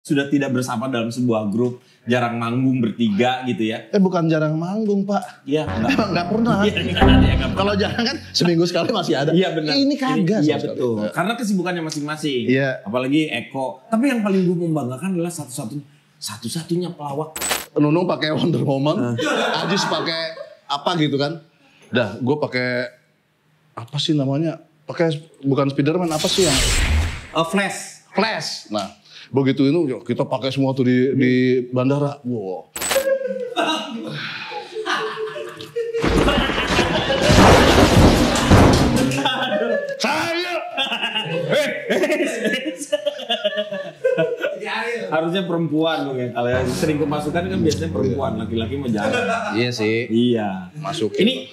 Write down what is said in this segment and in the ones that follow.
sudah tidak bersama dalam sebuah grup, jarang manggung bertiga gitu ya. Bukan jarang manggung, Pak. Iya, Emang nggak pernah. Kalau jarang kan seminggu sekali masih ada. Iya benar. Ini kagak. Iya betul. Karena kesibukannya masing-masing. Iya. Apalagi Eko. Tapi yang paling gue membanggakan adalah satu-satunya pelawak. Nunung pakai Wonder Woman, Ajis pakai apa gitu kan. Dah, gue pakai apa sih namanya? Pakai bukan Spiderman, apa sih yang Flash. Flash. Nah, begitu itu kita pakai semua tuh di bandara. Wow. Saya. Harusnya perempuan loh ya. Kalau yang sering kemasukan kan biasanya perempuan, laki-laki mau jalan. Iya sih. Iya. Masuk. Ini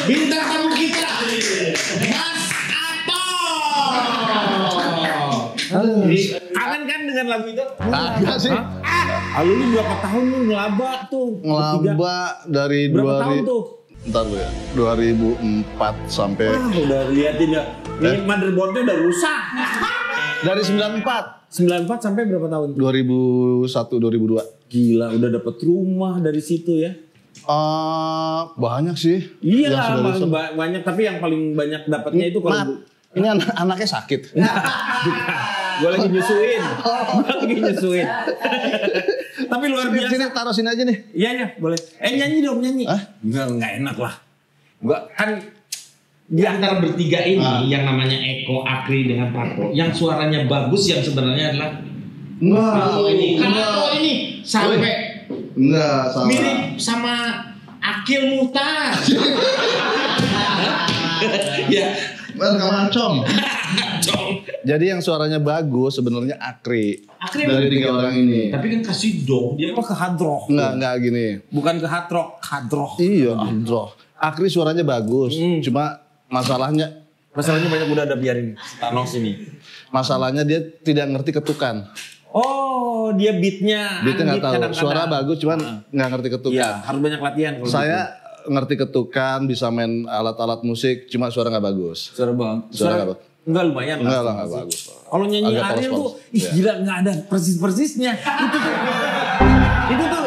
bintang tamu kita, Mas Ato. kangen kan dengan lagu itu? Kagak sih. Lalu lu berapa tahun lu ngelaba tuh? Ngelaba dari Berapa tahun tuh? Ntar gue ya, 2004 sampai Udah liatin ya. Ini motherboardnya udah rusak. dari 94. 94 sampai berapa tahun? 2001 2002. Gila, udah dapet rumah dari situ ya. Banyak sih. Iya yang lah, sudah disebut. banyak. Tapi yang paling banyak dapatnya itu Maaf, kalau ini anaknya sakit. gue lagi nyusuin. Tapi luar biasa. Sini taruh sini aja nih. Iya, boleh. Nyanyi dong, nyanyi. Hah? Enggak enak lah. Enggak, kan Di antara bertiga ini yang namanya Eko, Akri dengan Pato, yang suaranya bagus yang sebenarnya adalah Pato ini. Karena Pato ini sampai Enggak, salah. mirip sama Akil Muhtar. Ya, Macam. Jadi yang suaranya bagus sebenarnya Akri. Akri dari tiga orang ini. Tapi kan kasih dong dia. apa ke hard rock? Enggak gini. Bukan ke hard rock. Iya, Andro. Akri suaranya bagus, cuma masalahnya Masalahnya banyak udah ada biarin Thanos ini. masalahnya dia tidak ngerti ketukan. Oh, dia beatnya. Dia nggak beat tahu. kadang-kadang. Suara bagus, cuman nggak ngerti ketukan. Iya, harus banyak latihan. Kalau Saya ngerti ketukan, bisa main alat-alat musik, cuma suara nggak bagus. gitu. Suara bang. Suara nggak bagus. Enggak lumayan lah. Enggak lah, nggak bagus. Kalau nyanyi Agak Ariel tuh, polos-polos. ih Iya. gila nggak ada persis-persisnya. Itu tuh.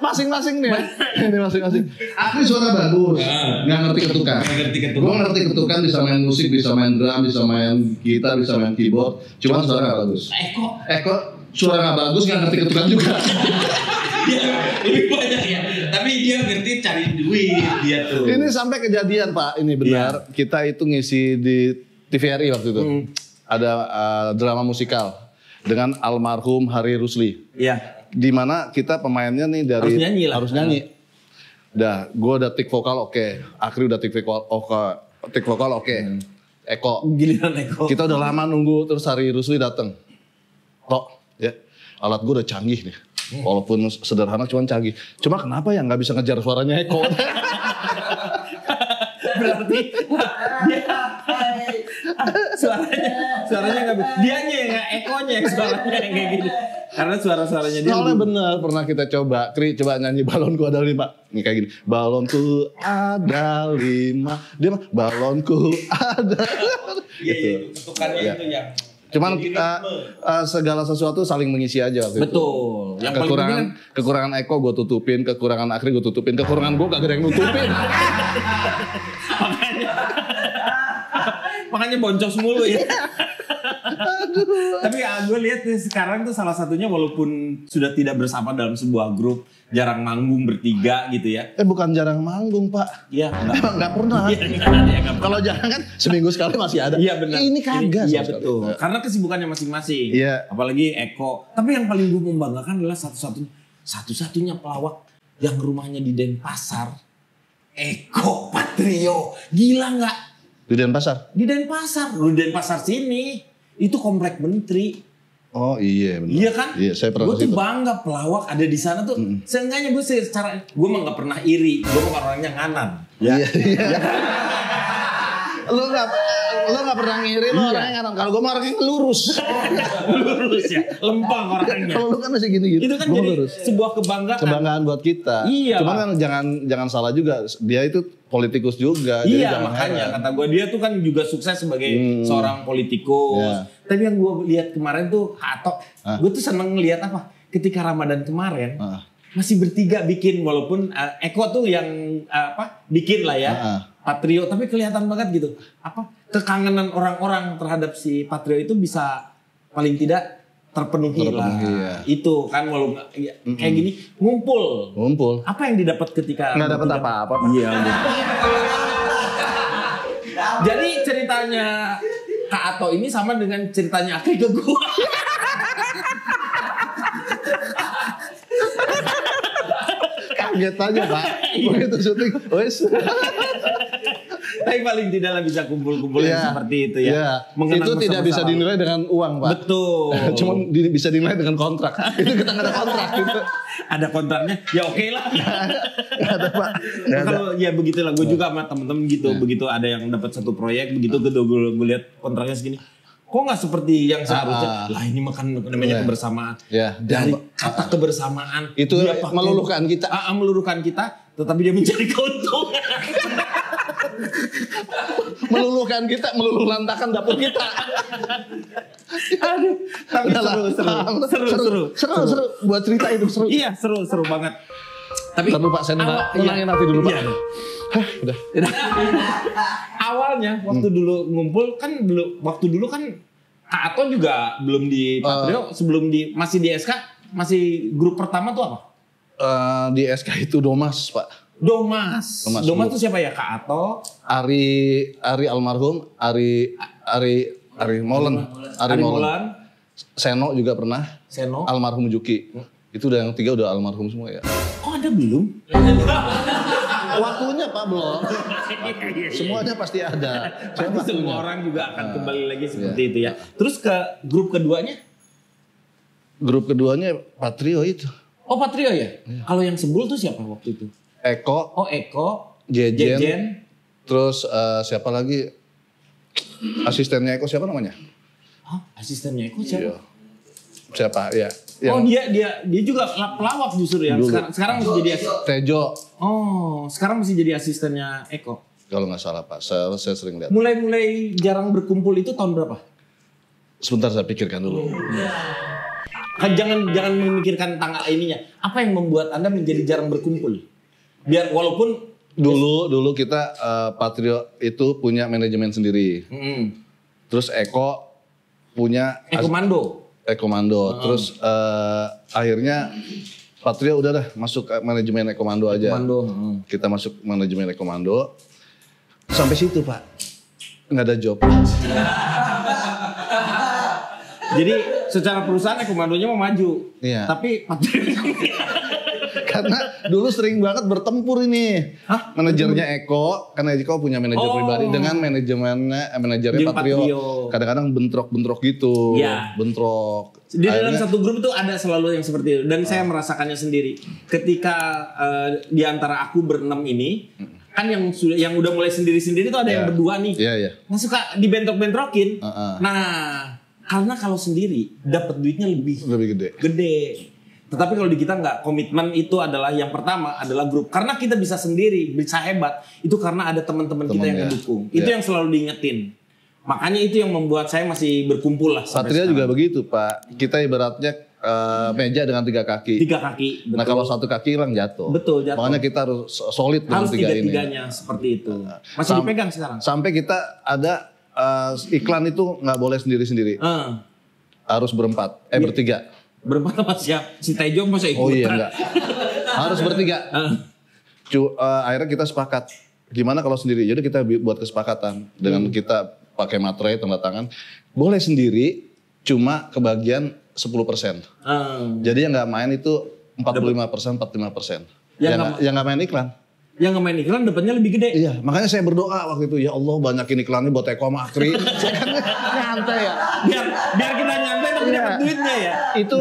Masing-masing nih. Ini masing-masing. Akri suara bagus, nggak ngerti ketukan. Gue ngerti ketukan, bisa main musik, bisa main drum, bisa main gitar, bisa main keyboard. Cuma suara nggak bagus. Eko suara nggak bagus, nggak ngerti ketukan juga. Ya, lebih banyak ya. Tapi dia ngerti cari duit dia tuh. Ini sampai kejadian Pak, ini benar. Kita itu ngisi di TVRI waktu itu. Ada drama musikal dengan almarhum Hari Rusli. Iya. Di mana kita pemainnya nih dari Harus nyanyi lah. harus nyanyi. Dah, gue udah tik vokal oke. Akri udah tik vokal oke. Eko. Giliran Eko. Kita udah lama nunggu, terus Hari Rusli dateng. Tok, ya. Alat gue udah canggih nih. Walaupun sederhana cuman canggih. Cuma kenapa ya nggak bisa ngejar suaranya Eko? Berarti dia suaranya nggak bisa. Dianya yang nggak Ekonya yang suaranya yang kayak gini. Karena suaranya dia. Soalnya bener pernah kita coba. Kri coba nyanyi balonku ada 5. Nih kayak gini. Balonku ada 5. Dia mah balonku ada. Iya, ketukannya Iya. itu yang. Cuman kita segala sesuatu saling mengisi aja waktu itu. Betul. Yang paling penting Kekurangan Eko gue tutupin, kekurangan Akri gue tutupin, kekurangan gue gak ada yang nutupin. makanya boncos mulu ya. Tapi gue lihat nih sekarang tuh salah satunya walaupun sudah tidak bersama dalam sebuah grup, jarang manggung bertiga gitu ya. Bukan jarang manggung Pak. Iya. Emang nggak pernah. Kalau jarang kan seminggu sekali masih ada. Iya benar. Ini kagak. Iya sama sekali. betul. Karena kesibukannya masing-masing. Iya. Apalagi Eko. Tapi yang paling gue membanggakan adalah satu-satunya pelawak yang rumahnya di Denpasar. Eko Patrio. Gila nggak? Di Denpasar? Di Denpasar sini. Itu komplek menteri. Oh iya benar. Iya kan? Iya, saya pernah Gue tuh bangga pelawak ada di sana tuh. Seenggaknya gue secara, gue mah gak pernah iri. Gue mah orangnya nganan. Ya. Iya. Lo gak pernah ngiri, lo orangnya nganan. Kalau gue mah orangnya lurus. Lurus ya, lempang orangnya. Kalau lu kan masih gini-gitu. Itu kan jadi lurus. Sebuah kebanggaan Buat kita. Iya. Cuman kan jangan salah juga. Dia itu politikus juga. Iya, makanya kata gue dia tuh kan juga sukses sebagai seorang politikus. Yeah. Tapi yang gue lihat kemarin tuh Hato, gue tuh seneng ngeliat apa? Ketika Ramadan kemarin masih bertiga bikin, walaupun Eko tuh yang bikin lah ya. Patrio, tapi kelihatan banget gitu. Kekangenan orang-orang terhadap si Patrio itu bisa paling tidak terpenuhi lah. Ya. Itu kan walaupun kayak gini ngumpul. Apa yang didapat ketika nggak dapat apa-apa? Iya. Jadi ceritanya Kak Ato ini sama dengan ceritanya Akri ke gua. Kaget aja Pak. Begitu syuting, wes. Tapi paling tidak lah bisa kumpul-kumpul yang seperti itu ya. Yeah. Itu tidak bisa dinilai dengan uang Pak. Betul. Cuma bisa dinilai dengan kontrak. Itu kita nggak ada kontrak gitu. Ada kontraknya, ya oke lah. Nggak ada Pak. Kalau ya begitulah, gue juga sama temen-temen gitu. Begitu ada yang dapat satu proyek, begitu gue lihat kontraknya segini. Kok nggak seperti yang seharusnya? Lah ini makan namanya kebersamaan. Dari kata kebersamaan itu meluluhkan kita. Meluluhkan kita, tetapi dia mencari keuntungan. Meluluhkan kita, meluluh lantakan dapur kita. Aduh, tapi seru. Buat cerita itu seru. Iya, seru banget. Tapi terlalu Pak, saya nenangin hati dulu Pak. Udah. Awalnya waktu dulu ngumpul kan waktu dulu kan Kak Ato juga belum di Patrio, sebelum masih di SK, masih grup pertama tuh apa? Di SK itu Domas Pak. Domas tuh siapa ya? Kak Ato, Ari almarhum, Ari Molen. Seno juga pernah. Almarhum Juki. Itu udah yang 3 udah almarhum semua ya. Oh ada belum? Waktunya Pak belum. Semuanya pasti ada. Pasti semua orang juga akan kembali lagi seperti itu ya. Terus ke grup keduanya? Grup keduanya Patrio itu. Oh Patrio ya? Kalau yang Sebul tuh siapa waktu itu? Eko. Jejen. Terus siapa lagi? Asistennya Eko siapa namanya? Asistennya Eko siapa? Iya. Siapa ya? Oh dia juga pelawak justru ya. Sekarang masih jadi Tejo. Oh, sekarang masih jadi asistennya Eko. Kalau nggak salah Pak, saya sering lihat. Mulai jarang berkumpul itu tahun berapa? Sebentar saya pikirkan dulu. Jangan memikirkan tanggal ininya. Apa yang membuat Anda menjadi jarang berkumpul? Biar walaupun dulu kita Patrio itu punya manajemen sendiri. Terus Eko punya Ekomando. Terus akhirnya Patrio udah dah masuk ke manajemen Ekomando aja. Kita masuk manajemen Ekomando. Sampai situ Pak. Nggak ada job. Jadi secara perusahaan Ekomandonya mau maju. Iya. Tapi Patrio karena dulu sering banget bertempur ini. Manajernya Eko, karena Eko punya manajer pribadi dengan manajernya Patrio. Kadang-kadang bentrok-bentrok gitu. Iya. Bentrok. Di dalam satu grup itu ada selalu yang seperti itu. Dan saya merasakannya sendiri. Ketika di antara aku berenam ini, kan yang udah mulai sendiri-sendiri tuh ada yang berdua nih. Iya. Nah suka dibentrok-bentrokin. Nah, karena kalau sendiri dapat duitnya lebih gede. Tetapi kalau di kita nggak, komitmen itu adalah yang pertama adalah grup. Karena kita bisa sendiri, bisa hebat, itu karena ada teman-teman kita yang mendukung. Itu yang selalu diingetin. Makanya itu yang membuat saya masih berkumpul lah. Patria juga begitu Pak. Kita ibaratnya meja dengan 3 kaki. 3 kaki. Betul. Nah kalau 1 kaki hilang jatuh. Betul, jatuh. Makanya kita harus solid dengan 3 ini. Harus tiga-tiganya seperti itu. Masih dipegang sekarang. Sampai kita ada iklan itu nggak boleh sendiri-sendiri. Harus bertiga. Berempat apa siap? Si Tejo masa ikutan? Oh iya enggak. Harus bertiga. Akhirnya kita sepakat. Gimana kalau sendiri? Jadi kita buat kesepakatan. Dengan kita pakai materai, tanda tangan. Boleh sendiri, cuma kebagian 10%. Jadi yang nggak main itu 45%, 45%. Yang nggak main iklan. yang nge-main iklan dapatnya lebih gede. Iya, makanya saya berdoa waktu itu, ya Allah banyakin iklannya buat Eko sama Akri. Saya kan nyantai ya. Biar kita nyantai tapi dapat duitnya ya. Itu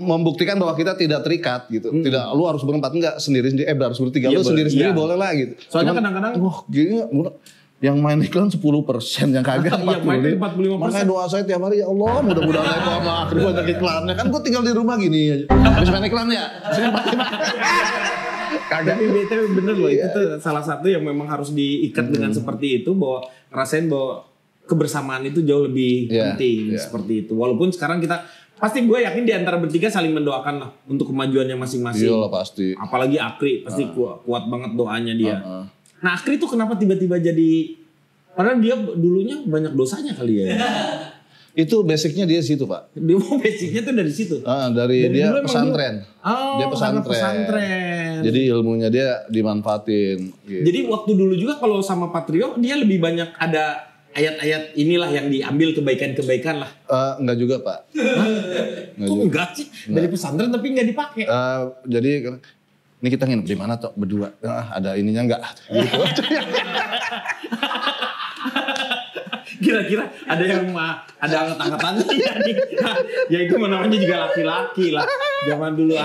membuktikan bahwa kita tidak terikat gitu. Tidak lu harus berempat, enggak sendiri-sendiri, harus bertiga, lu sendiri-sendiri boleh lah gitu. Soalnya kadang-kadang gini yang main iklan 10%, yang kagak 45%. Makanya doa saya tiap hari, ya Allah mudah-mudahan Eko sama Akri banyak iklannya. Kan gue tinggal di rumah gini aja. Habis main iklan ya. Kagak. Tapi BTW bener loh, itu tuh salah satu yang memang harus diikat dengan seperti itu, bahwa ngerasain bahwa kebersamaan itu jauh lebih penting seperti itu. Walaupun sekarang kita pasti, gue yakin di antara bertiga saling mendoakan lah untuk kemajuannya masing-masing. Iyalah pasti. Apalagi Akri pasti kuat banget doanya dia. Nah Akri tuh kenapa tiba-tiba jadi, padahal dia dulunya banyak dosanya kali ya. Itu basicnya dia situ Pak. Dia basicnya tuh dari situ. Dari dia pesantren. Dia pesantren. Jadi ilmunya dia dimanfaatin. Gitu. Jadi waktu dulu juga kalau sama Patrio dia lebih banyak ada ayat-ayat inilah yang diambil kebaikan-kebaikan lah. Enggak juga Pak. Kok enggak sih? Dari pesantren tapi enggak dipakai. Jadi ini kita nginep di mana toh berdua? Ada ininya enggak? Gitu. Kira-kira ada yang ada angkat-angkatannya ya itu namanya juga laki-laki lah. Zaman dulu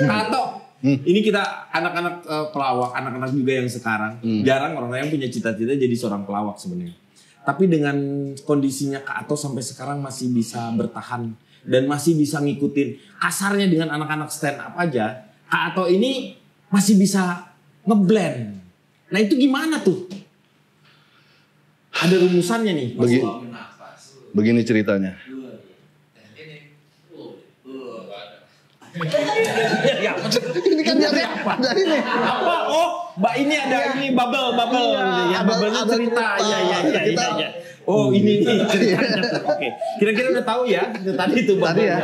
Atau ini kita anak-anak pelawak, anak-anak juga yang sekarang jarang orang yang punya cita-cita jadi seorang pelawak sebenarnya. Tapi dengan kondisinya Kak Ato sampai sekarang masih bisa bertahan dan masih bisa ngikutin kasarnya dengan anak-anak stand up aja. Kak Ato ini masih bisa ngeblend. Nah itu gimana tuh? Ada rumusannya nih. Begini ceritanya. Ini kan dari apa? Dari ini. Apa? Oh, Mbak ini ada ini bubble. Ya, bubble-nya cerita. Iya. Oh, ini nih ceritanya. Oke. Kira-kira udah tahu ya tadi itu bubble. Ya.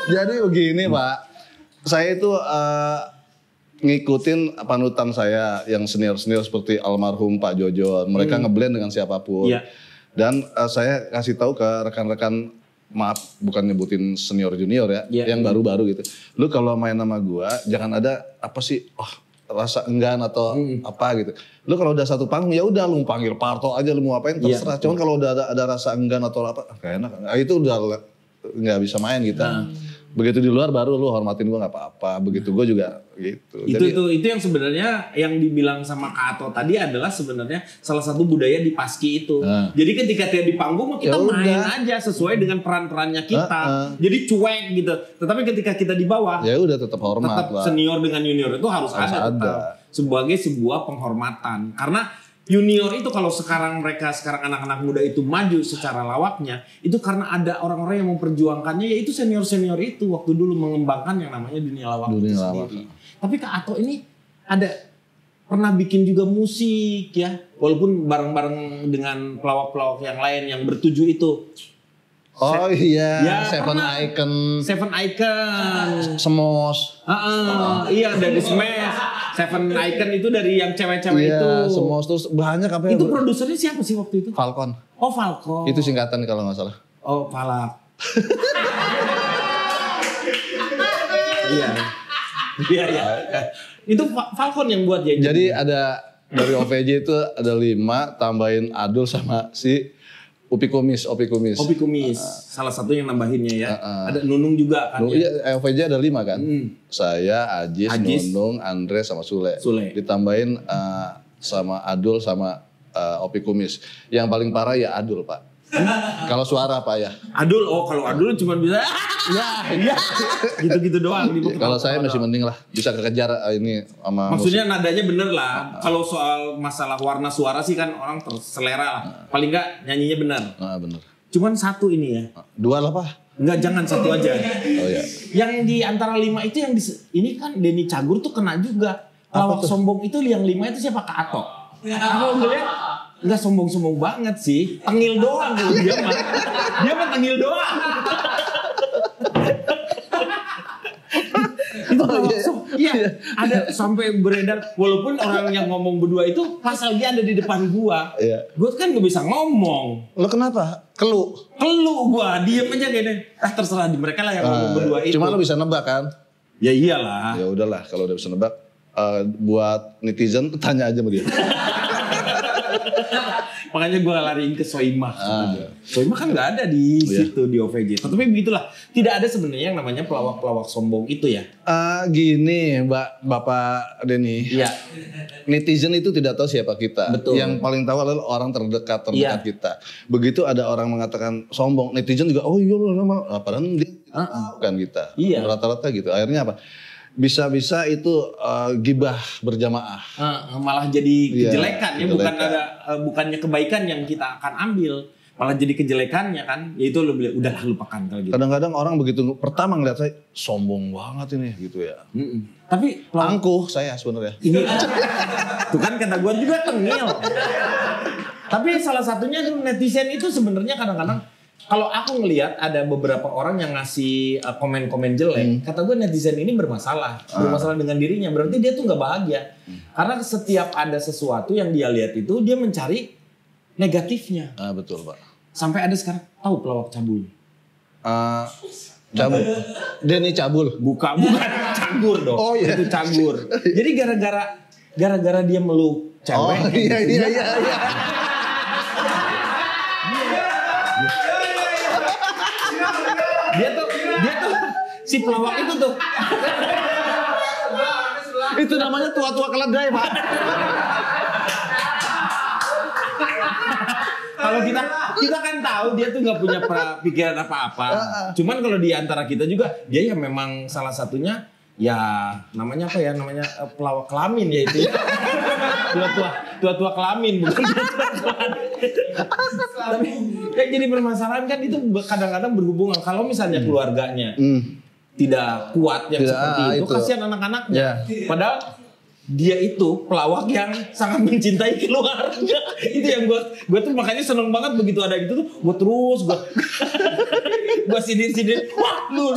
Jadi begini, Pak. Saya itu ngikutin panutan saya yang senior-senior seperti almarhum Pak Jojo. Mereka ngeblend dengan siapapun. Iya. Dan saya kasih tahu ke rekan-rekan, maaf bukan nyebutin senior junior ya, yang baru-baru gitu. Lu kalau main sama gua jangan ada apa sih, rasa enggan atau apa gitu. Lu kalau udah satu panggung ya udah lu panggil Parto aja, lu mau apain terserah. Cuman kalau udah ada rasa enggan atau apa, kayak enak. Itu udah nggak bisa main gitu. Begitu di luar baru lu hormatin gue nggak apa-apa. Begitu gue juga gitu. Itu yang sebenarnya yang dibilang sama Kak Ato tadi adalah sebenarnya salah satu budaya di Paski itu. Jadi ketika dia di panggung kita main aja sesuai dengan peran-perannya kita. Jadi cuek gitu. Tetapi ketika kita di bawah ya udah tetap hormat. Tetap senior dengan junior itu harus ada. Sebagai sebuah penghormatan. Karena junior itu kalau sekarang anak-anak muda itu maju secara lawaknya itu karena ada orang-orang yang memperjuangkannya, yaitu senior-senior itu waktu dulu mengembangkan yang namanya dunia lawak itu sendiri. Tapi Kak Ato ini ada pernah bikin juga musik ya, walaupun bareng-bareng dengan pelawak-pelawak yang lain yang bertuju itu. Oh iya, Seven Icon, Semos. Iya dari Smash. Seven Icon itu dari yang cewek-cewek itu. Semos terus banyak apa ya? Itu produsernya siapa sih waktu itu? Falcon. Oh Falcon. Itu singkatan kalau nggak salah. Oh Falak. Iya. Itu Falcon yang buat ya. Jadi ada dari OVJ itu ada 5 tambahin Adul sama si Opi Kumis. Salah satu yang nambahinnya ya. Ada Nunung juga kan. Iya, OVJ ada 5 kan. Saya, Ajis, Nunung, Andre sama Sule. Ditambahin sama Adul sama Opi Kumis. Yang paling parah ya Adul, Pak. Kalau suara Pak ya. Adul, kalau Adul cuma bisa gitu-gitu doang. Kalau saya masih mending lah, bisa kekejar ini sama maksudnya musik. Nadanya bener lah. Kalau soal masalah warna suara sih kan orang terselera lah. Paling enggak nyanyinya benar. Bener. Cuman satu ini ya. 2 lah Pak. Enggak, jangan 1 aja. Oh ya. Yang di antara 5 itu yang ini kan Denny Cagur tuh kena juga. Lawak sombong itu yang 5 itu siapa? Kak Ato. Apa gue lihat? Enggak sombong-sombong banget sih. Tengil doang kalau dia mah. Dia mah tengil doang. Itu ada sampai beredar, walaupun orang yang ngomong berdua itu pas lagi ada di depan gua. Gua kan gak bisa ngomong. Lo kenapa? Kelu gua, diem aja gini. Terserah di mereka lah yang ngomong berdua itu. Cuma lo bisa nebak kan? Ya iyalah. Ya udahlah kalau udah bisa nebak, buat netizen tanya aja sama dia. Makanya gue lariin ke Soimah. Soimah kan nggak ada di situ di OVJ. Tapi begitulah, tidak ada sebenarnya yang namanya pelawak-pelawak sombong itu ya. Gini, Bapak Denny. Iya. Netizen itu tidak tahu siapa kita. Betul. Yang paling tahu adalah orang terdekat kita. Begitu ada orang mengatakan sombong, netizen juga, oh iya loh, padahal dia bukan kita. Iya. Rata-rata gitu. Akhirnya apa? Bisa-bisa itu gibah berjamaah. Malah jadi kejelekan ya, bukannya kebaikan yang kita akan ambil, malah jadi kejelekannya kan. Ya itu udahlah lupakan kalau gitu. Kadang-kadang orang begitu pertama ngeliat saya sombong banget ini gitu ya. Tapi angkuh saya sebenarnya. Ini tuh kan kata gue juga tengil. Tapi salah satunya tuh netizen itu sebenarnya kadang-kadang kalau aku ngelihat ada beberapa orang yang ngasih komen-komen jelek, kata gue netizen ini bermasalah dengan dirinya. Berarti dia tuh nggak bahagia. Karena setiap ada sesuatu yang dia lihat itu dia mencari negatifnya. Betul Pak. Sampai ada sekarang tahu pelawak cabul. Cabul. Denny Cabul. Bukan Cagur dong. Oh iya. Itu Cagur. Jadi gara-gara dia meluk cewek. Oh iya. Dia tuh si pelawak itu tuh. Itu namanya tua-tua keledai, Pak. Kalau kita kan tahu dia tuh nggak punya pikiran apa-apa. Cuman kalau di antara kita juga dia ya memang salah satunya ya namanya apa ya, namanya pelawak kelamin ya itu. Tua-tua kelamin bukan tua-tua. Tapi yang jadi permasalahan kan itu kadang-kadang berhubungan kalau misalnya keluarganya tidak kuat yang seperti itu. Kasihan anak-anaknya. Padahal dia itu pelawak yang sangat mencintai keluarga. Itu yang gue tuh makanya seneng banget begitu ada gitu tuh gue terus gue sindir wah lu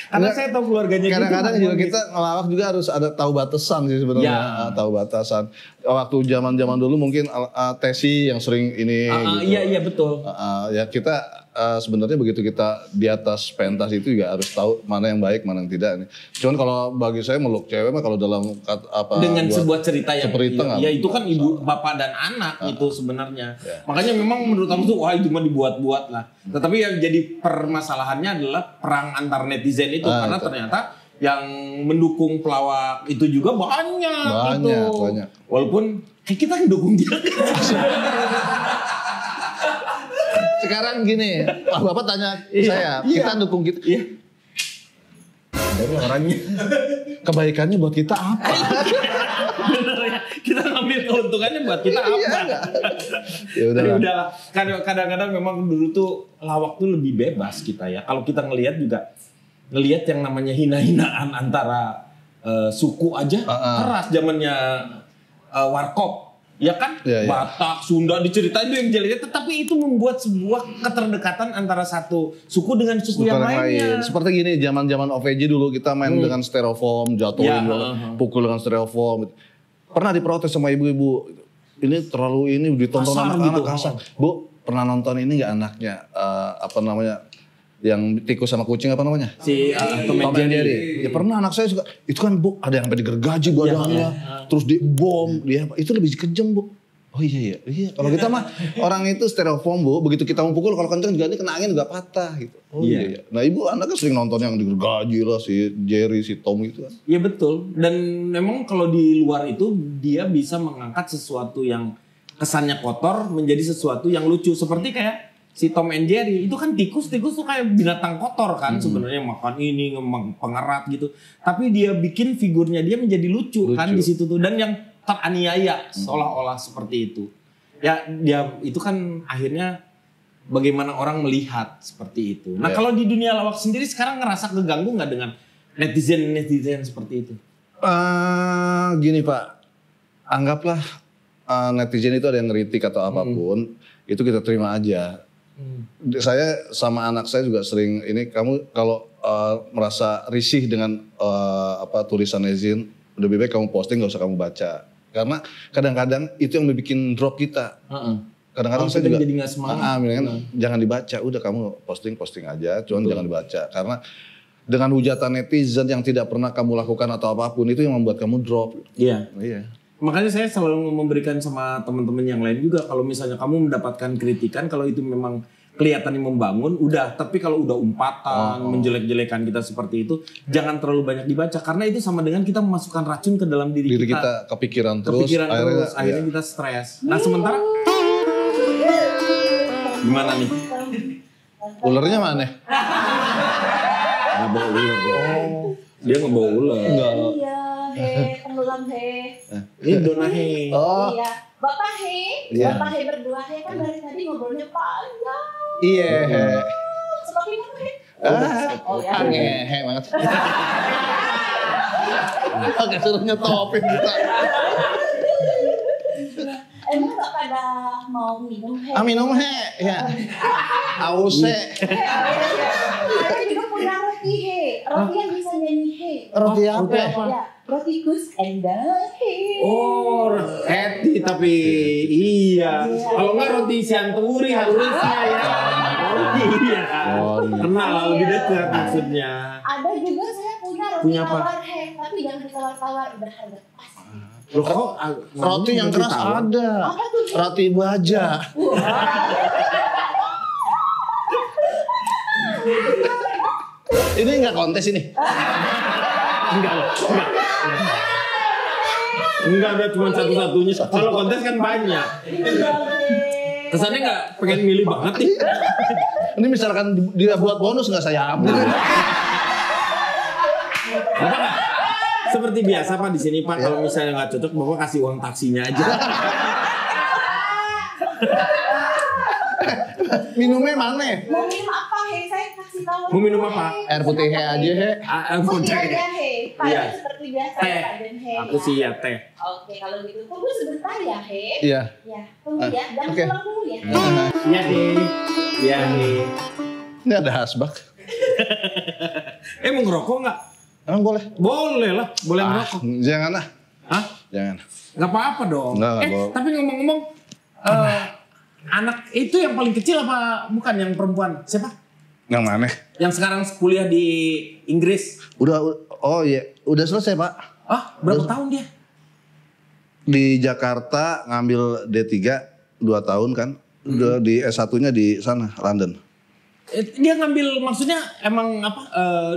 karena saya tahu keluarganya. Kadang-kadang juga kita ngelawak juga harus ada tahu batasan sih sebenarnya. Tahu batasan. Waktu zaman dulu mungkin Tesi yang sering ini gitu. Iya betul. Ya kita sebenarnya begitu kita di atas pentas itu juga harus tahu mana yang baik mana yang tidak. Cuman kalau bagi saya meluk cewek mah kalau dalam dengan sebuah cerita yang ya itu kan ibu bapak dan anak itu sebenarnya. Makanya memang menurut kamu tuh wah itu mah dibuat-buat lah. Tetapi yang jadi permasalahannya adalah perang antar netizen itu karena ternyata yang mendukung pelawak itu juga banyak. Walaupun kita mendukung dia. Sekarang gini, Bapak tanya saya, kita dukung gitu. Iya. Dari orangnya. Kebaikannya buat kita apa? Bener ya, kita ngambil keuntungannya buat kita apa? Ya udah. Kadang-kadang memang dulu tuh lawak tuh lebih bebas kita ya. Kalau kita ngelihat juga, ngelihat yang namanya hina-hinaan antara suku aja keras zamannya Warkop. Ya kan, Batak, Sunda diceritain itu yang jeleknya, tetapi itu membuat sebuah keterlekatan antara satu suku dengan suku yang lainnya. Seperti gini, zaman OVJ dulu kita main dengan styrofoam, jatuhin, pukul dengan styrofoam. Pernah diprotes sama ibu-ibu, ini terlalu ditonton anak-anak kasar. Bu, pernah nonton ini nggak anaknya, apa namanya, yang tikus sama kucing apa namanya? Si Tom and Jerry. Ya pernah anak saya suka. Itu kan Bu, ada yang sampai digergaji badannya, terus dibom, dia itu lebih kejam Bu. Oh iya. Kalau kita mah orang itu styrofoam Bu, begitu kita mau pukul kalau kenceng juga kena angin juga patah gitu. Oh iya. Nah ibu anaknya sering nonton yang digergaji lah si Jerry, si Tom itu kan. Iya betul. Dan memang kalau di luar itu dia bisa mengangkat sesuatu yang kesannya kotor menjadi sesuatu yang lucu seperti kayak si Tom and Jerry itu kan tikus tuh kayak binatang kotor kan sebenarnya makan ini pengerat gitu. Tapi dia bikin figurnya dia menjadi lucu. Kan di situ tuh dan yang teraniaya seolah-olah seperti itu. Ya dia itu kan akhirnya bagaimana orang melihat seperti itu. Nah kalau di dunia lawak sendiri sekarang ngerasa keganggu nggak dengan netizen seperti itu? Gini Pak, anggaplah netizen itu ada yang ngeritik atau apapun itu kita terima aja. Saya sama anak saya juga sering ini kamu kalau merasa risih dengan tulisan netizen lebih baik kamu posting gak usah kamu baca karena kadang-kadang itu yang bikin drop kita. Kadang-kadang saya juga jadi nggak semangat. Jangan dibaca, udah kamu posting aja, cuman jangan dibaca karena dengan hujatan netizen yang tidak pernah kamu lakukan atau apapun itu yang membuat kamu drop. Iya. Iya. Makanya saya selalu memberikan sama teman-teman yang lain juga, kalau misalnya kamu mendapatkan kritikan, kalau itu memang kelihatannya membangun, udah. Tapi kalau udah umpatan, menjelek-jelekan kita seperti itu, jangan terlalu banyak dibaca, karena itu sama dengan kita memasukkan racun ke dalam diri kita. Kepikiran terus, akhirnya kita stres. Nah sementara gimana nih? Ulernya mana? Nggak bawa ular. Dia nggak bawa ular. Iya, tenggelam Ini Dona he. Iya, Bapak Bapak berdua kan dari tadi ngobrolnya panjang. Iya. Seperti apa Oh ya. Ngehe banget. Oke, suruh nyetopin kita. Emang gak pada mau minum Minum ya. Aus Saya juga punya roti roti yang bisa nyanyi Roti apa? Ya, roti Gus Endang Oh, Eti tapi iya. Kalau nggak roti Sianturi harusnya ya. Iya. Kenal lebih dekat maksudnya. Ada juga saya punya roti tawar tapi jangan ditawar-tawar, berharga pas. Loh kok roti yang keras ada. Roti baja. Ini enggak kontes ini. Enggak ada cuma satu-satunya. Kalau kontes kan banyak. Kesannya nggak pengen milih banget nih. Ini misalkan dia buat bonus nggak saya ambil. Seperti biasa Pak di sini Pak, kalau misalnya nggak cocok Bapak kasih uang taksinya aja. Minumnya mana? Mau minum apa saya kasih tahu. Mau minum apa? Air putih aja Air putih aja Pak seperti biasa teh. Pak dan Aku sih ya teh. Oke kalau gitu tunggu sebentar ya Iya. Ya tunggu ya, jangan pulang dulu ya. Iya deh. Iya nih. Ini ada hasbak. Mau ngerokok nggak? Emang boleh? Boleh lah, boleh ngerokok. Jangan lah. Hah? Jangan. Nggak apa-apa dong. Nggak boleh. Tapi ngomong-ngomong, anak itu yang paling kecil apa bukan yang perempuan? Siapa? Yang mana? Yang sekarang kuliah di Inggris. Oh iya, udah selesai Pak. Berapa tahun dia? Di Jakarta ngambil D3 2 tahun kan. Udah di S1-nya di sana, London. Dia ngambil maksudnya emang apa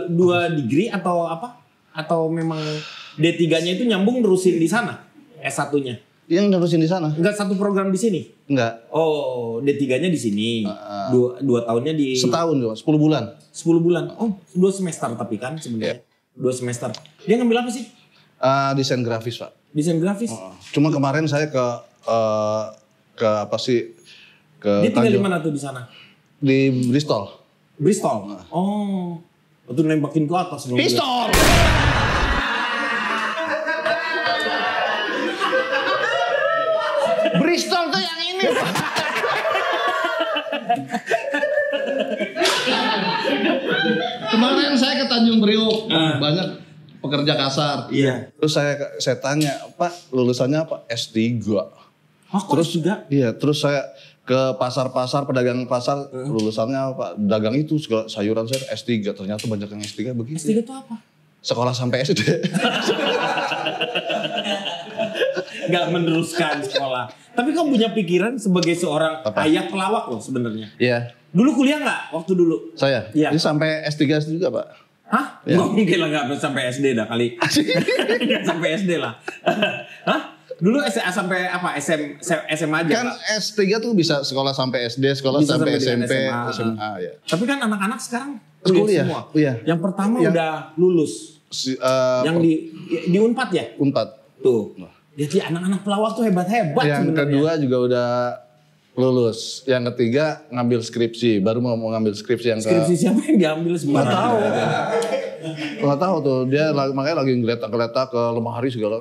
2 degree atau apa? Atau memang D3-nya itu nyambung nerusin di sana S1-nya? Yang nerusin di sana. Enggak satu program di sini? Enggak. Oh, D3-nya di sini. 2 tahunnya di setahun, 10 bulan. 10 bulan. Oh, 2 semester tapi kan sebenarnya. 2 semester. Dia ngambil apa sih? Desain grafis, Pak. Desain grafis. Cuma kemarin saya ke apa sih? Dia tinggal di mana tuh di sana? Di Bristol. Bristol. Oh. Itu nembakin ke atas dong. Pistol. Bristol tuh yang ini, Pak. Kemarin saya ke Tanjung Priok, banyak pekerja kasar. Iya. Terus saya tanya, Pak, lulusannya apa? S3. Terus juga? Iya, terus saya ke pasar-pasar, pedagang pasar, lulusannya apa? Dagang itu segala sayuran saya S3. Ternyata banyak yang S3 begitu. S3 itu apa? Sekolah sampai SD. Nggak meneruskan sekolah. Tapi kamu punya pikiran sebagai seorang ayah pelawak loh sebenarnya. Iya. Dulu kuliah nggak waktu dulu? Saya? Iya. Ini sampai S3 juga, Pak. Hah? Ya. Nggak mungkin lah, nggak sampai SD dah kali. Nggak sampai SD lah. Hah? Dulu sampai apa? SMA aja? Kan S3 tuh bisa sekolah sampai SD, sekolah bisa sampai dengan SMP, SMA ya. Tapi kan anak-anak sekarang kuliah semua. Iya. Yang pertama udah lulus. Yang di Unpad ya? Unpad. Tuh. Jadi anak-anak pelawak tuh hebat-hebat Yang sebenarnya. kedua juga udah lulus. Yang ketiga ngambil skripsi. Baru mau ngambil skripsi yang Skripsi siapa yang diambil sebenarnya? Nggak tahu. Nggak tahu tuh. Dia makanya lagi ngeletak-ngeletak ke lemari segala.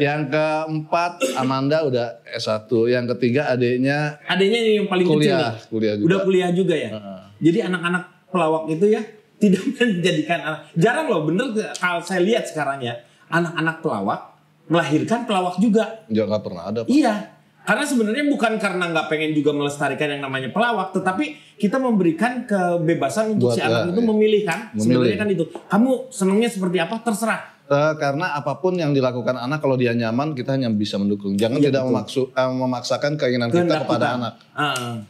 Yang keempat Amanda udah S1. Yang ketiga adiknya ini yang paling kecil nih. Kuliah juga. Udah kuliah juga ya. Jadi anak-anak pelawak itu ya tidak menjadikan anak. Jarang loh, bener kalau saya lihat sekarang ya, anak-anak pelawak melahirkan pelawak juga. Ya nggak pernah ada, Pak. Iya. Karena sebenarnya bukan karena nggak pengen juga melestarikan yang namanya pelawak, tetapi kita memberikan kebebasan untuk si anak itu memilih kan. Sebenarnya kan itu. Kamu senangnya seperti apa terserah. Karena apapun yang dilakukan anak kalau dia nyaman kita hanya bisa mendukung. Jangan tidak memaksakan keinginan kita kepada anak.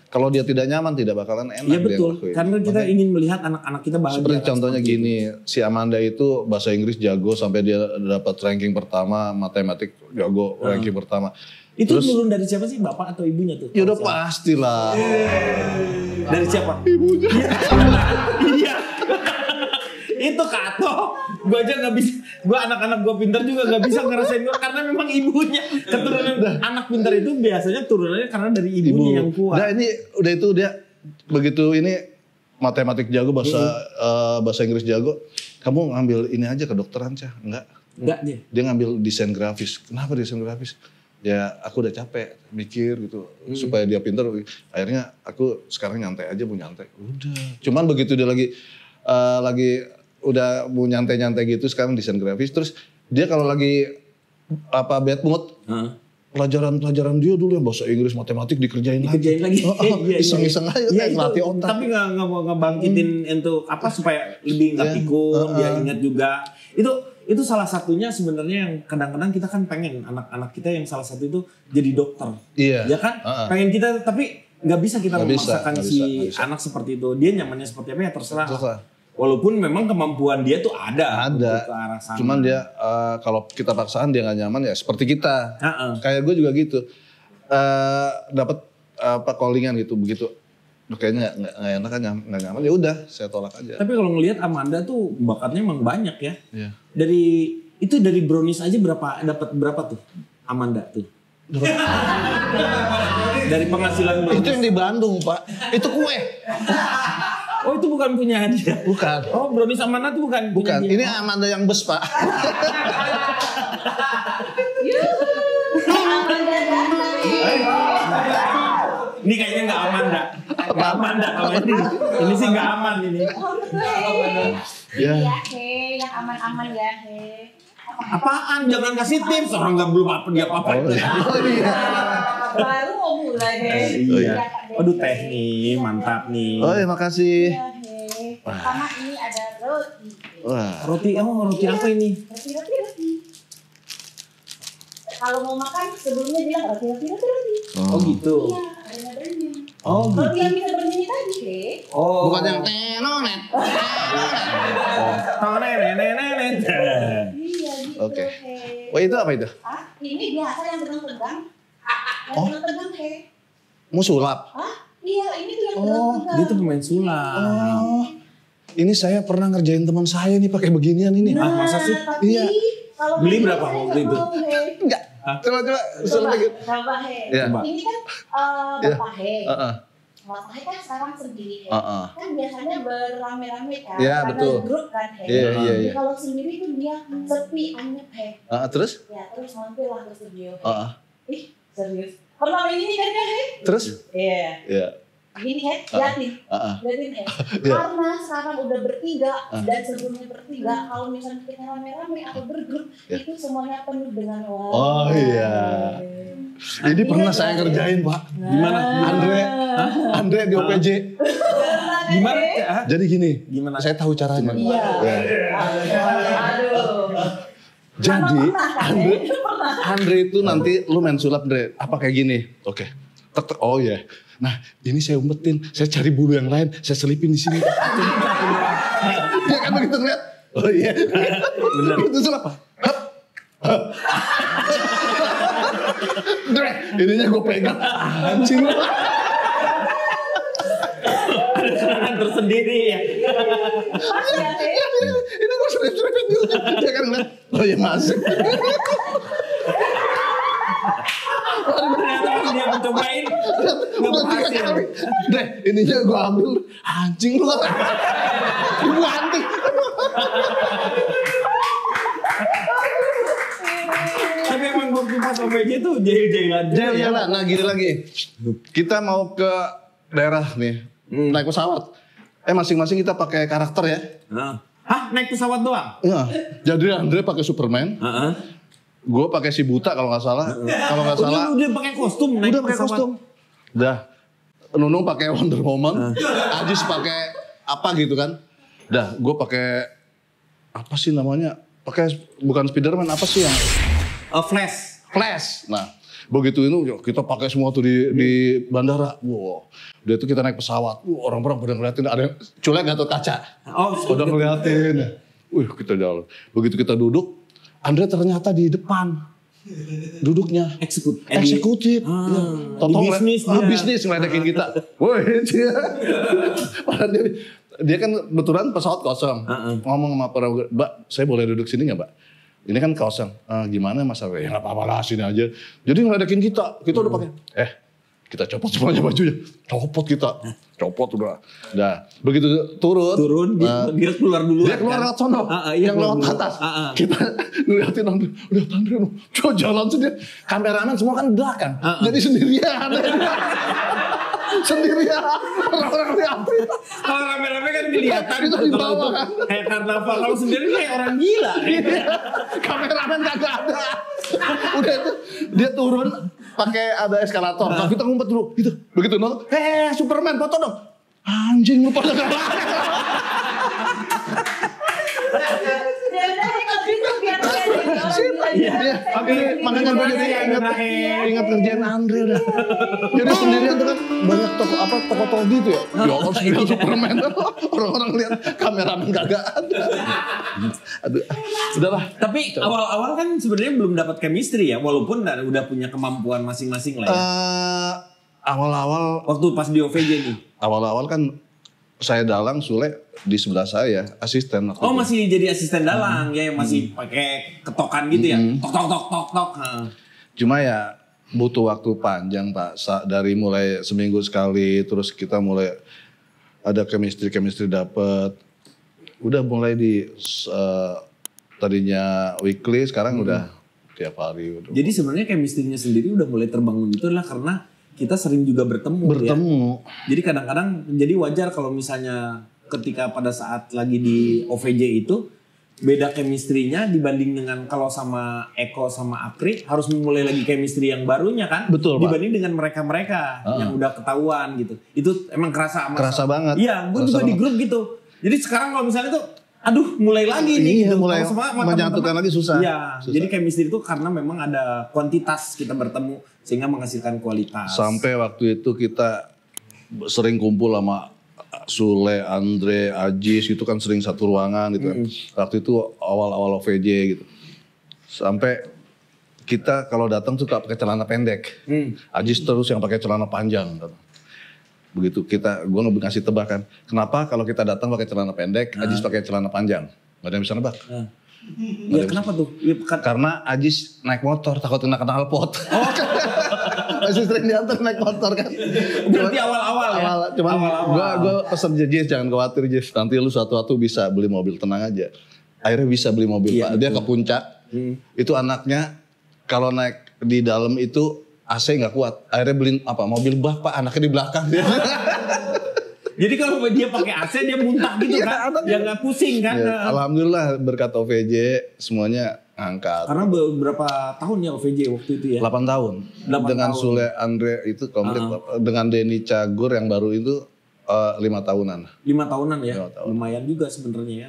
Kalau dia tidak nyaman tidak bakalan enak. Iya betul. Karena kita ingin melihat anak-anak kita bahagia. Seperti contohnya gini, si Amanda itu bahasa Inggris jago sampai dia dapat ranking pertama, matematik jago ranking pertama. Itu turun dari siapa sih, bapak atau ibunya tuh? Ya udah pastilah. Dari siapa? Ibunya. Iya. Itu Kato. Gue aja nggak bisa. Gue anak-anak gue pintar juga nggak bisa ngerasain gue karena memang ibunya. Keturunan anak pintar itu biasanya turunannya karena dari ibunya yang kuat. Nah ini udah itu dia begitu ini matematik jago, bahasa Inggris jago. Kamu ngambil ini aja kedokteran Cah? Enggak dia. Dia ngambil desain grafis. Kenapa desain grafis? Ya aku udah capek mikir gitu supaya dia pintar. Akhirnya aku sekarang nyantai aja, mau nyantai. Udah. Cuman begitu dia lagi udah mau nyantai-nyantai gitu sekarang desain grafis. Terus dia kalau lagi bad mood, pelajaran dia dulu yang bahasa Inggris, matematik dikerjain lagi. Iseng-iseng aja ngelatih otak. Tapi nggak ngebangkitin untuk supaya lebih nggak pikun, dia ingat juga. Itu salah satunya sebenarnya yang kadang-kadang kita kan pengen anak-anak kita yang salah satu itu jadi dokter. Iya. Ya kan? Pengen kita tapi nggak bisa kita memaksakan si anak seperti itu. Dia nyamannya seperti apa ya terserah. Walaupun memang kemampuan dia tuh ada. Ke arah sana. Cuman dia kalau kita paksaan dia nggak nyaman ya seperti kita. Kayak gue juga gitu. Dapat callingan gitu begitu. Kayaknya nggak enak kan, nggak nyaman, ya udah saya tolak aja. Tapi kalau ngelihat Amanda tuh bakatnya emang banyak ya. Iya. Dari brownies aja dapat berapa tuh Amanda tuh? Dari penghasilan brownies. Itu yang di Bandung Pak, itu kue. Oh itu bukan punya dia? Bukan. Oh brownies Amanda tuh bukan. Bukan, ini Amanda yang bes Pak. Ini kayaknya nggak aman dah. Nggak aman dah kalau ini. Ini sih nggak aman ini. Ya yang aman-aman ya Apaan? Jangan kasih tips. Orang nggak belum apa-apa. Baru mau mulai Iya. Aduh teh nih, mantap nih. Oh ya makasih. Sama ini ada roti. Wah. Roti apa ini? Roti. Kalau mau makan sebelumnya bilang roti. Oh gitu. Iya, ada brandnya. Oh gitu. Roti yang bisa bernyanyi tadi, Oh. Bukan yang tenonet. Nenet. Iya gitu. Oke. Wah itu apa itu? Ini biasa yang tegang-tegang. Yang tegang-tegang, Mau sulap? Iya, ini tuh yang tegang-tegang. Dia tuh pemain sulap. Ini saya pernah ngerjain teman saya nih pakai beginian ini. Masa sih? Iya. Beli berapa waktu itu? Enggak. Coba lagi. Coba Ya. Ini kan Bapak Bapak kan sekarang sendiri kan biasanya berame-rame kan. Iya, betul. Grup kan Iya. Kalau sendiri tuh dia sepi anyep Terus? Ya terus mampir lah ke studio. Ih serius. Pernah main ini kan Terus? Iya. Gini liatin karena sekarang udah bertiga dan sebelumnya bertiga, kalau misalnya kita rame-rame atau bergrup itu semuanya penuh dengan Oh iya. Ini pernah saya kerjain Pak. Gimana? Andre di OPJ. Gimana? Jadi gini. Gimana? Saya tahu caranya. Iya. Aduh. Jadi Andre itu nanti lu main sulap Andre. Apa kayak gini? Oke. Tek. Oh ya. Nah, ini saya umpetin, saya cari bulu yang lain, saya selipin di sini. Dia kan begitu lihat. Oh iya. Benar. Itu sulap apa? Ininya gue pegang. Anjing. Ada kenangan tersendiri ya. Ini gue sering-sering dulu. Dia kan ngeliat, oh ya masuk. Ternyata pas dia mencobain nggak berhasil. Deh, ininya gue ambil, anjing lu. Gue anjing. Tapi emang waktu pas OPJ tuh jahil-jahilan. Jahil-jahilan. Nah gini lagi, kita mau ke daerah nih, naik pesawat. Masing-masing kita pakai karakter ya. Hah? Naik pesawat doang? Nah, jadi Andre pakai Superman. Gue pakai si buta kalau nggak salah. Kalau nggak salah. Udah pakai kostum. Udah pakai kostum. Udah. Nunung pakai Wonder Woman. Ajis pakai apa gitu kan. Dah, gue pakai apa sih namanya? Pakai bukan Spiderman, apa sih yang? Flash. Nah, begitu itu kita pakai semua tuh di bandara. Wow. Udah itu kita naik pesawat. Orang-orang pada ngeliatin, ada yang culek nggak tuh kaca. Udah ngeliatin. Kita jalan. Begitu kita duduk, Andre ternyata di depan. Duduknya eksekutif. Bisnis ngeledekin kita. Woi, padahal dia kan kebetulan pesawat kosong. Ngomong sama para, Mbak, saya boleh duduk sini nggak, Mbak? Ini kan kosong. Gimana masalahnya? Ya nggak apa-apa lah, sini aja. Jadi ngeledekin kita. Kita udah pakai. Kita copot semuanya bajunya. Copot udah. Nah, begitu turun dia keluar dulu. Dia keluar lewat sono. Yang lewat atas. Kita ngeliatin Andre. Udah Andre, coba jalan sendiri. Kameramen semua kan belakang. Jadi sendirian. Sendirian. Orang-orang liatin. Kalau rame-rame kan kelihatan. Itu di bawah. Kayak karnaval. Kalau sendiri kayak orang gila. Kameramen kagak ada. Udah itu dia turun pakai ada eskalator. Nah, kita ngumpet dulu gitu. Begitu nonton, Superman foto dong. Anjing lu pada kalah. Makanya gue jadi ingat kerjaan Andre udah. Jadi sendirian tuh kan banyak toko gitu ya. Ya Allah sendirian Superman. Orang-orang lihat kameramen kagak ada. Aduh, udahlah. Tapi awal-awal kan sebenarnya belum dapat chemistry ya, walaupun udah punya kemampuan masing-masing lah ya. Awal-awal waktu pas di OVJ nih. Awal-awal kan saya Dalang, Sule di sebelah saya, asisten. Masih jadi asisten Dalang ya, yang masih pakai ketokan gitu ya, tok. Cuma ya butuh waktu panjang Pak, dari mulai seminggu sekali, terus kita mulai ada chemistry dapet, udah mulai di tadinya weekly, sekarang udah tiap hari. Jadi sebenarnya chemistry-nya sendiri udah mulai terbangun itu adalah karena kita sering juga bertemu. Ya. Jadi kadang-kadang jadi wajar kalau misalnya ketika pada saat lagi di OVJ itu beda chemistry-nya dibanding dengan kalau sama Eko sama Akri harus memulai lagi chemistry yang barunya kan. Betul, dibanding dengan mereka-mereka yang udah ketahuan gitu. Itu emang kerasa banget. Iya, gue juga di grup gitu. Jadi sekarang kalau misalnya tuh mulai lagi nih gitu. Mulai menyatukan lagi susah. Iya, jadi chemistry itu karena memang ada kuantitas kita bertemu sehingga menghasilkan kualitas. Sampai waktu itu kita sering kumpul sama Sule, Andre, Ajis itu kan sering satu ruangan gitu kan. Waktu itu awal-awal OVJ gitu. Sampai kita kalau datang suka pakai celana pendek. Ajis terus yang pakai celana panjang. Begitu gue ngasih tebakan. Kenapa kalau kita datang pakai celana pendek, Ajis pakai celana panjang? Gak ada yang bisa nebak. Ya kenapa tuh? Ya, karena Ajis naik motor takut kena knalpot. Masih sering diantar naik motor kan. Berarti awal-awal ya? Cuman gue pesen Jis, jangan khawatir Jis. Nanti lu suatu-suatu bisa beli mobil, tenang aja. Akhirnya bisa beli mobil Pak. Dia ke puncak. Itu anaknya kalau naik di dalam itu AC nggak kuat. Akhirnya beli mobil bak Pak, anaknya di belakang. Jadi kalau dia pakai AC dia muntah gitu kan? Ya nggak pusing kan? Ya, alhamdulillah berkat OVJ semuanya angkat. Karena berapa tahun ya OVJ waktu itu ya? 8 tahun. Dengan Sule, Andre itu komplit. Dengan Denny Cagur yang baru itu 5 tahunan. 5 tahunan ya? 5 tahun. Lumayan juga sebenarnya ya.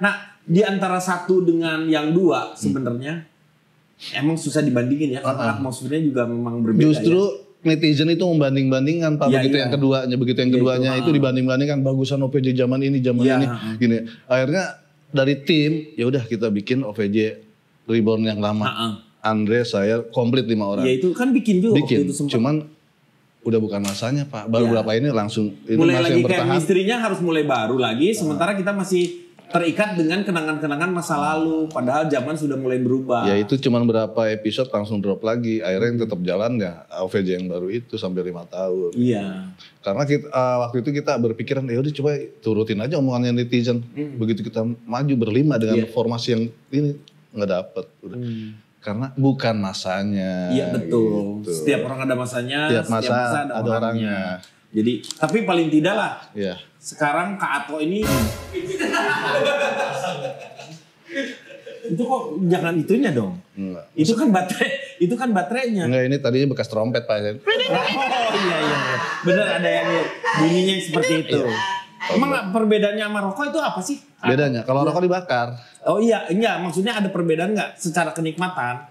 Nah di antara satu dengan yang dua sebenarnya emang susah dibandingin ya. Karena atmosfernya juga memang berbeda. Justru netizen itu membanding-bandingkan Pak, begitu yang keduanya itu dibanding-bandingkan bagusan OVJ zaman ini gini. Akhirnya dari tim ya udah kita bikin OVJ Reborn yang lama. Andre saya komplit 5 orang. Ya itu kan bikin juga waktu itu sempat. Cuman udah bukan masanya Pak. Baru berapa ini langsung mulai lagi chemistry-nya harus mulai baru lagi sementara kita masih terikat dengan kenangan-kenangan masa lalu padahal zaman sudah mulai berubah. Ya itu cuman berapa episode langsung drop lagi. Akhirnya yang tetap jalan ya OVJ yang baru itu sampai 5 tahun. Iya. Karena waktu itu kita berpikiran ya udah coba turutin aja omongannya netizen. Begitu kita maju berlima dengan formasi yang ini nggak dapet udah. Karena bukan masanya. Iya betul. Gitu. Setiap orang ada masanya. Setiap masa ada orangnya. Jadi tapi paling tidak lah. Iya. Sekarang Kak Ato ini itu kok jangan itunya dong. Enggak. Itu kan baterainya. Enggak, ini tadinya bekas trompet Pak. Oh iya. Bener ada yang bunyinya seperti itu. Emang perbedaannya sama rokok itu apa sih? Bedanya, kalau rokok dibakar. Oh iya, enggak. Maksudnya ada perbedaan nggak secara kenikmatan?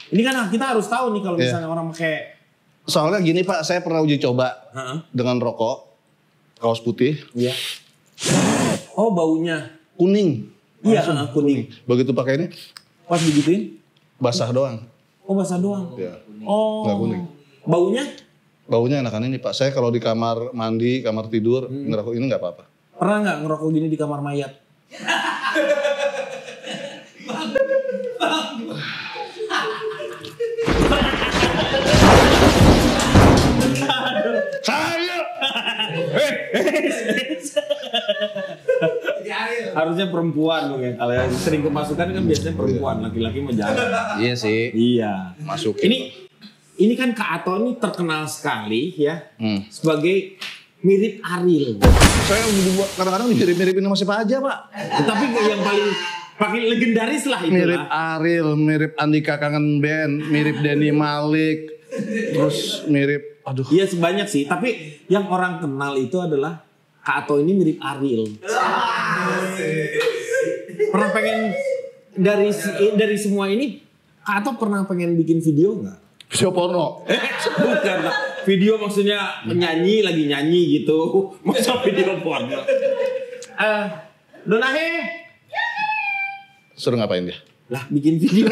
Ini kan kita harus tahu nih kalau misalnya orang pakai. Soalnya gini Pak, saya pernah uji coba dengan rokok kaos putih. Iya. Oh baunya kuning. Iya kuning. Begitu pakai ini, pas digituin basah doang. Oh basah doang. Iya. Oh. Nggak kuning. Baunya enakan ini Pak. Saya kalau di kamar mandi, kamar tidur, ngerokok ini nggak apa-apa. Pernah nggak ngerokok gini di kamar mayat? Saya. Harusnya perempuan dong ya. Kalau yang sering kemasukan kan biasanya perempuan, laki-laki mah jarang. Iya sih. Iya. Masuk. Ini kan Kak Ato ini terkenal sekali ya sebagai mirip Ariel. Saya kadang-kadang mirip-miripin sama siapa aja Pak. Tapi yang paling legendaris lah itu. Mirip Ariel, mirip Andika Kangen Band, mirip Denny Malik, terus mirip, aduh. Iya sebanyak sih. Tapi yang orang kenal itu adalah Kak Ato ini mirip Ariel. Pernah pengen dari semua ini Kak Ato pernah pengen bikin video nggak? Video porno. Bukan lah. Video maksudnya lagi nyanyi gitu. Masa video porno. Donahe. Suruh ngapain dia? Lah bikin video.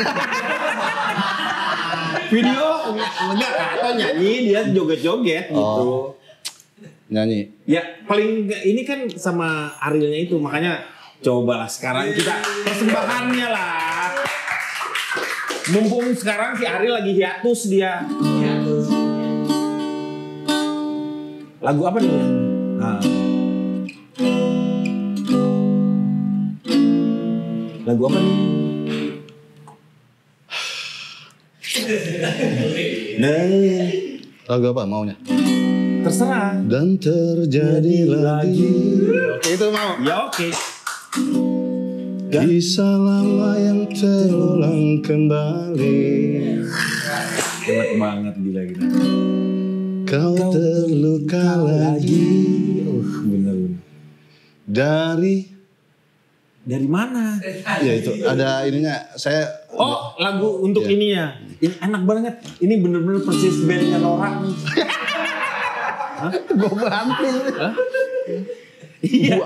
Video enggak atau nyanyi dia joget-joget gitu. Nyanyi. Ya paling ini kan sama Arielnya itu makanya cobalah sekarang kita persembahannya lah. Mumpung sekarang si Ariel lagi hiatus dia. Lagu apa nih? Lagu apa nih? Lagu apa maunya? Terserah. Dan terjadi lagi. Oke, itu mau. Ya oke. Kisah lama yang terulang kembali. Enak banget gila. Kau terluka lagi. Bener. Dari mana? Ya itu ada ininya. Saya. Oh lagu untuk ini ya. Ini enak banget. Ini bener-bener persis bandnya Norak nih. Gue bantu. Iya.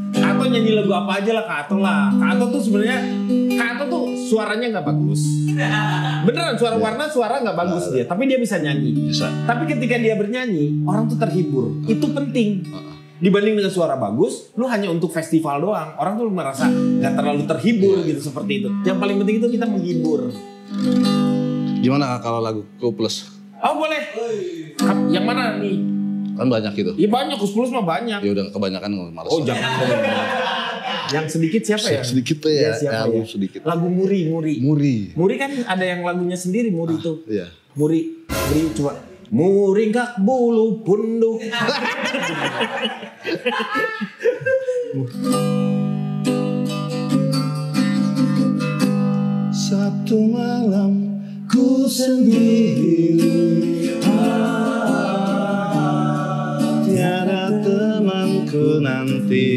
Kak Ato nyanyi lagu apa aja lah Kak Ato lah. Kak Ato tuh sebenarnya suaranya nggak bagus. Beneran suara nggak bagus dia. Tapi dia bisa nyanyi. Bisa. Tapi ketika dia bernyanyi orang tuh terhibur. Itu penting. Dibanding dengan suara bagus, lu hanya untuk festival doang. Orang tuh merasa nggak terlalu terhibur gitu seperti itu. Yang paling penting itu kita menghibur. Gimana kalau lagu Kuplus? Oh boleh. Yang mana nih? Kan banyak gitu. Iya banyak, Kuplus mah banyak. Ya udah kebanyakan males. Oh jangan. Yang sedikit siapa ya? Sedikit tuh ya. Siapa ya? Sedikit. Lagu Muri. Muri Kan ada yang lagunya sendiri Muri itu. Iya. Muri coba. Muringkak bulu punduk. Sabtu malam ku sendiri, tiada temanku nanti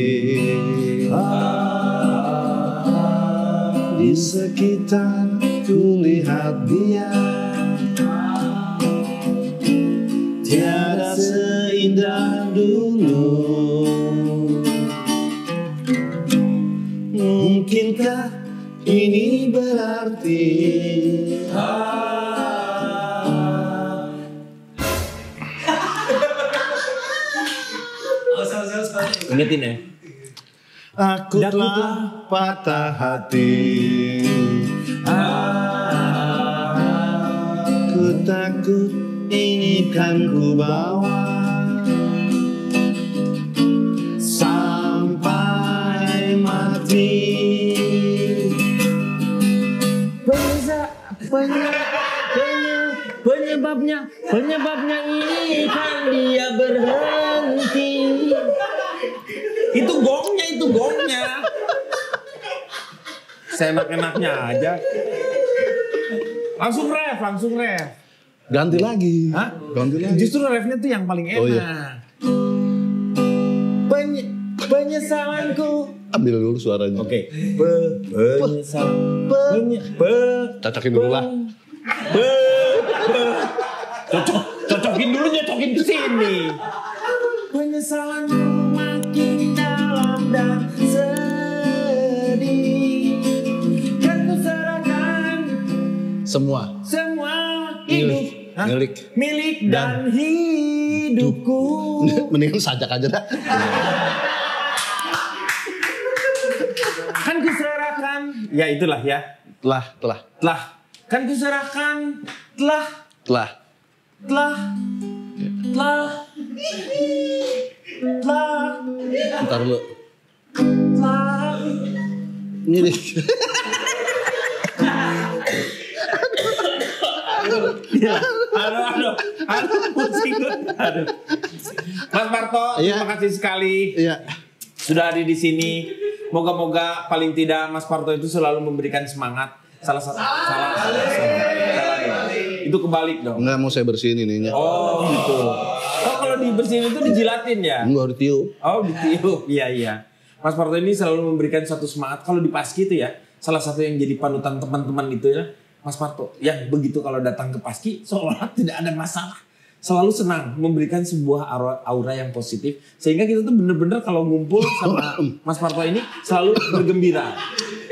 di sekitar ku lihat dia, tiada seindah dulu. Mungkinkah ini berarti Ingetin ya. aku telah patah hati. Ku takut ini kan ku bawa sampai mati. Penyebabnya ini kan dia berhenti. Itu gongnya. Seenak-enaknya aja. Langsung ref. Ganti lagi. Hah? Ganti lagi. Justru refnya tuh yang paling enak. Oh, iya. Penyesalanku. Ambil dulu suaranya. Oke. Penyesalan. Cocokin dulu lah. Cocokin dulu, nyocokin ke sini. Penyesalanku makin dalam dan sedih. Kan ku serahkan Semua hidup milik dan hidupku. Mendingan sajak aja dah. Kan ku serahkan. Ya itulah ya. Telah. Kan ku serahkan. Telah. Ntar lu. Telah. Ini deh. Aduh, pusing gue. Aduh. Mas Parto, terima kasih sekali. Iya. Sudah hadir di sini. Moga-moga paling tidak Mas Parto itu selalu memberikan semangat. Salah. Itu kebalik dong. Enggak, mau saya bersihin ininya. Oh gitu. Oh kalau dibersihin itu dijilatin ya? Enggak, ditiup. Oh ditiup, iya. Mas Parto ini selalu memberikan suatu semangat. Kalau di Paski itu ya, salah satu yang jadi panutan teman-teman itu ya, Mas Parto. Yang begitu kalau datang ke Paski, seolah tidak ada masalah. Selalu senang, memberikan sebuah aura yang positif. Sehingga kita tuh bener-bener kalau ngumpul sama Mas Parto ini selalu bergembira.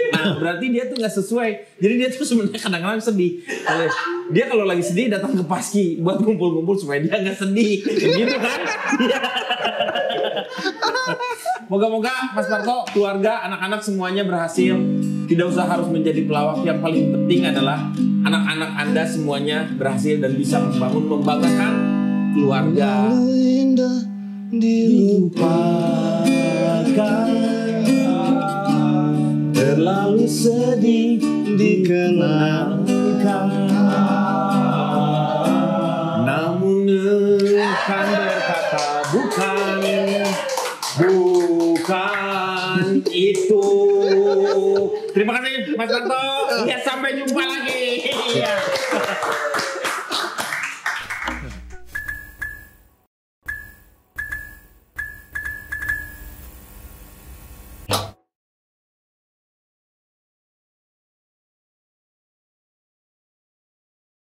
Nah berarti dia tuh gak sesuai. Jadi dia tuh sebenarnya kadang-kadang sedih. Dia kalau lagi sedih datang ke Paski buat ngumpul-ngumpul supaya dia gak sedih. Gitu kan? Moga-moga Mas Parto, keluarga, anak-anak semuanya berhasil. Tidak usah harus menjadi pelawak. Yang paling penting adalah anak-anak Anda semuanya berhasil dan bisa membanggakan keluarga. Indah dilupakan, terlalu sedih dikenangkan. Namun kan berkata bukan itu. Terima kasih Mas Parto. Ya sampai jumpa lagi.